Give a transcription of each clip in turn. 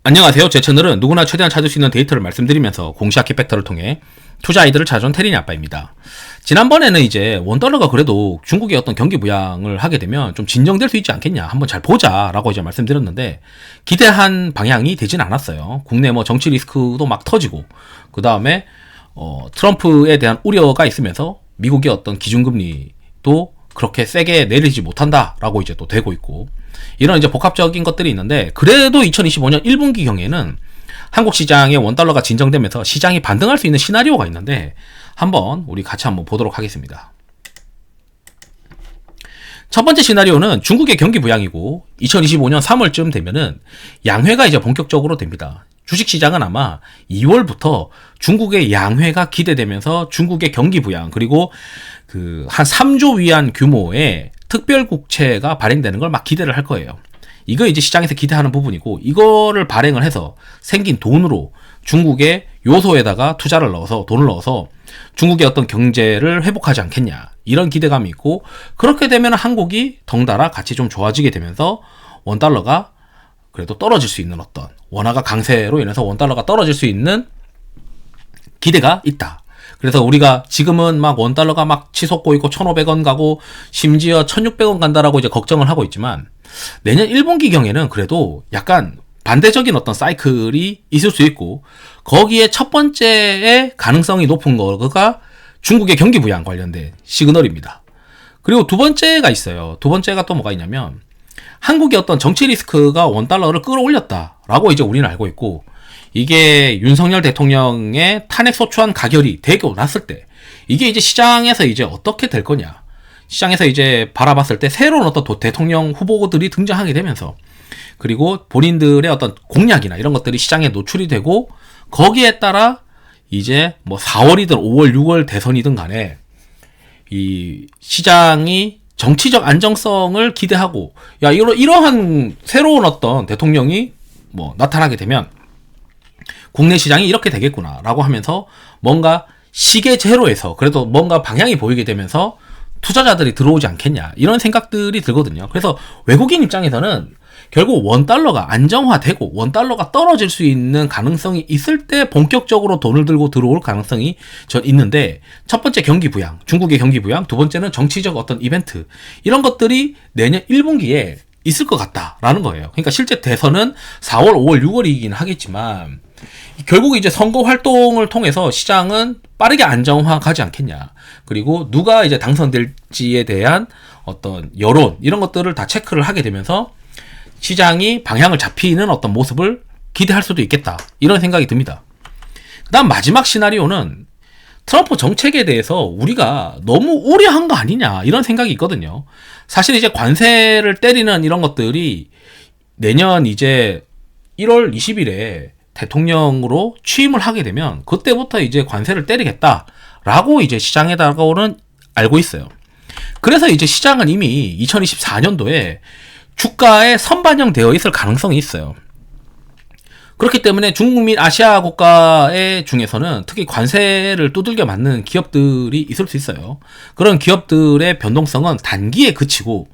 안녕하세요. 제 채널은 누구나 최대한 찾을 수 있는 데이터를 말씀드리면서 공시학기 팩터를 통해 투자 아이디어를 찾아온 테린이 아빠입니다. 지난번에는 이제 원달러가 그래도 중국의 어떤 경기 부양을 하게 되면 좀 진정될 수 있지 않겠냐, 한번 잘 보자 라고 이제 말씀드렸는데, 기대한 방향이 되진 않았어요. 국내 뭐 정치 리스크도 막 터지고, 그 다음에 트럼프에 대한 우려가 있으면서 미국의 어떤 기준금리도 그렇게 세게 내리지 못한다라고 이제 또 되고 있고, 이런 이제 복합적인 것들이 있는데, 그래도 2025년 1분기 경에는 한국 시장의 원달러가 진정되면서 시장이 반등할 수 있는 시나리오가 있는데, 한번 우리 같이 한번 보도록 하겠습니다. 첫 번째 시나리오는 중국의 경기 부양이고, 2025년 3월쯤 되면은 양회가 이제 본격적으로 됩니다. 주식시장은 아마 2월부터 중국의 양회가 기대되면서 중국의 경기 부양, 그리고 한 3조 위안 규모의 특별국채가 발행되는 걸 막 기대를 할 거예요. 이거 이제 시장에서 기대하는 부분이고, 이거를 발행을 해서 생긴 돈으로 중국의 요소에다가 투자를 넣어서, 돈을 넣어서 중국의 어떤 경제를 회복하지 않겠냐, 이런 기대감이 있고, 그렇게 되면 한국이 덩달아 같이 좀 좋아지게 되면서 원달러가 그래도 떨어질 수 있는, 어떤 원화가 강세로 인해서 원달러가 떨어질 수 있는 기대가 있다. 그래서 우리가 지금은 막 원달러가 막 치솟고 있고 1,500원 가고 심지어 1,600원 간다라고 이제 걱정을 하고 있지만, 내년 1분기 경에는 그래도 약간 반대적인 어떤 사이클이 있을 수 있고, 거기에 첫 번째의 가능성이 높은 거가 중국의 경기 부양 관련된 시그널입니다. 그리고 두 번째가 있어요. 두 번째가 또 뭐가 있냐면, 한국의 어떤 정치 리스크가 원달러를 끌어올렸다라고 이제 우리는 알고 있고, 이게 윤석열 대통령의 탄핵소추안 가결이 되고 났을 때, 이게 이제 시장에서 이제 어떻게 될 거냐, 시장에서 이제 바라봤을 때 새로운 어떤 대통령 후보들이 등장하게 되면서, 그리고 본인들의 어떤 공약이나 이런 것들이 시장에 노출이 되고, 거기에 따라 이제 뭐 4월이든 5월, 6월 대선이든 간에 이 시장이 정치적 안정성을 기대하고, 야, 이러한 새로운 어떤 대통령이 뭐 나타나게 되면 국내 시장이 이렇게 되겠구나 라고 하면서 뭔가 시계 제로에서 그래도 뭔가 방향이 보이게 되면서 투자자들이 들어오지 않겠냐, 이런 생각들이 들거든요. 그래서 외국인 입장에서는 결국 원달러가 안정화되고 원달러가 떨어질 수 있는 가능성이 있을 때 본격적으로 돈을 들고 들어올 가능성이 전 있는데, 첫 번째 경기 부양, 중국의 경기 부양, 두 번째는 정치적 어떤 이벤트, 이런 것들이 내년 1분기에 있을 것 같다라는 거예요. 그러니까 실제 대선은 4월, 5월, 6월이긴 하겠지만, 결국 이제 선거 활동을 통해서 시장은 빠르게 안정화 가지 않겠냐, 그리고 누가 이제 당선될지에 대한 어떤 여론, 이런 것들을 다 체크를 하게 되면서 시장이 방향을 잡히는 어떤 모습을 기대할 수도 있겠다, 이런 생각이 듭니다. 그 다음 마지막 시나리오는 트럼프 정책에 대해서 우리가 너무 우려한 거 아니냐, 이런 생각이 있거든요. 사실 이제 관세를 때리는 이런 것들이 내년 이제 1월 20일에 대통령으로 취임을 하게 되면 그때부터 이제 관세를 때리겠다라고 이제 시장에 다가오는 알고 있어요. 그래서 이제 시장은 이미 2024년도에 주가에 선반영되어 있을 가능성이 있어요. 그렇기 때문에 중국 및 아시아 국가의 중에서는 특히 관세를 두들겨 맞는 기업들이 있을 수 있어요. 그런 기업들의 변동성은 단기에 그치고,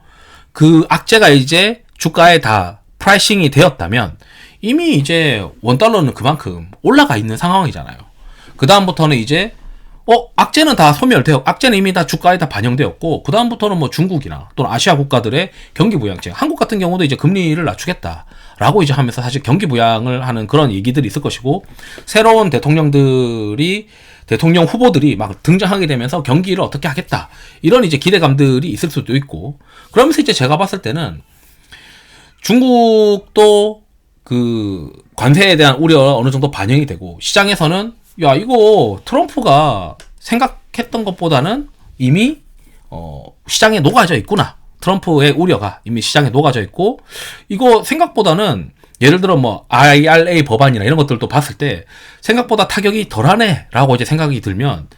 그 악재가 이제 주가에 다 프라이싱이 되었다면 이미 이제 원달러는 그만큼 올라가 있는 상황이잖아요. 그 다음부터는 이제 악재는 다 소멸되었고, 악재는 이미 다 주가에 다 반영되었고, 그 다음부터는 뭐 중국이나 또는 아시아 국가들의 경기 부양책, 한국 같은 경우도 이제 금리를 낮추겠다라고 이제 하면서 사실 경기 부양을 하는 그런 얘기들이 있을 것이고, 새로운 대통령들이, 대통령 후보들이 막 등장하게 되면서 경기를 어떻게 하겠다, 이런 이제 기대감들이 있을 수도 있고, 그러면서 이제 제가 봤을 때는 중국도 그 관세에 대한 우려가 어느 정도 반영이 되고, 시장에서는 야, 이거 트럼프가 생각했던 것보다는 이미 시장에 녹아져 있구나, 트럼프의 우려가 이미 시장에 녹아져 있고, 이거 생각보다는 예를 들어 뭐 IRA 법안이나 이런 것들도 봤을 때 생각보다 타격이 덜하네 라고 이제 생각이 들면,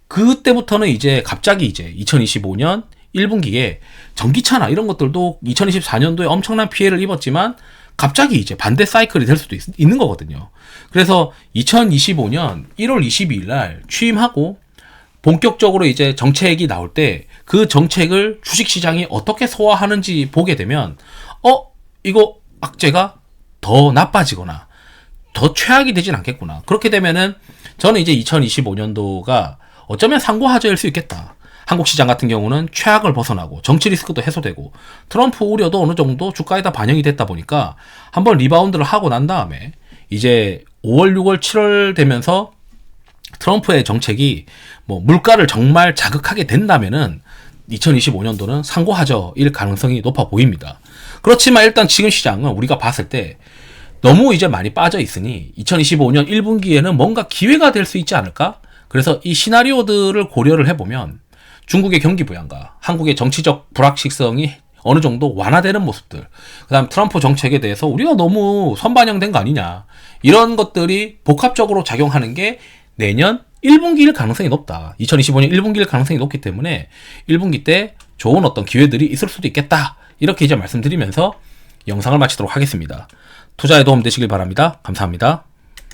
그때부터는 이제 갑자기 이제 2025년 1분기에 전기차나 이런 것들도 2024년도에 엄청난 피해를 입었지만 갑자기 이제 반대 사이클이 될 수도 있는 거거든요. 그래서 2025년 1월 22일 날 취임하고 본격적으로 이제 정책이 나올 때 그 정책을 주식시장이 어떻게 소화하는지 보게 되면, 이거 악재가 더 나빠지거나 더 최악이 되진 않겠구나. 그렇게 되면은 저는 이제 2025년도가 어쩌면 상고하저일 수 있겠다. 한국 시장 같은 경우는 최악을 벗어나고 정치 리스크도 해소되고 트럼프 우려도 어느 정도 주가에다 반영이 됐다 보니까 한번 리바운드를 하고 난 다음에 이제 5월, 6월, 7월 되면서 트럼프의 정책이 뭐 물가를 정말 자극하게 된다면은 2025년도는 상고하저일 가능성이 높아 보입니다. 그렇지만 일단 지금 시장은 우리가 봤을 때 너무 이제 많이 빠져 있으니 2025년 1분기에는 뭔가 기회가 될 수 있지 않을까? 그래서 이 시나리오들을 고려를 해보면 중국의 경기 부양과 한국의 정치적 불확실성이 어느 정도 완화되는 모습들, 그 다음 트럼프 정책에 대해서 우리가 너무 선반영된 거 아니냐, 이런 것들이 복합적으로 작용하는 게 내년 1분기일 가능성이 높다. 2025년 1분기일 가능성이 높기 때문에 1분기 때 좋은 어떤 기회들이 있을 수도 있겠다. 이렇게 이제 말씀드리면서 영상을 마치도록 하겠습니다. 투자에 도움 되시길 바랍니다. 감사합니다.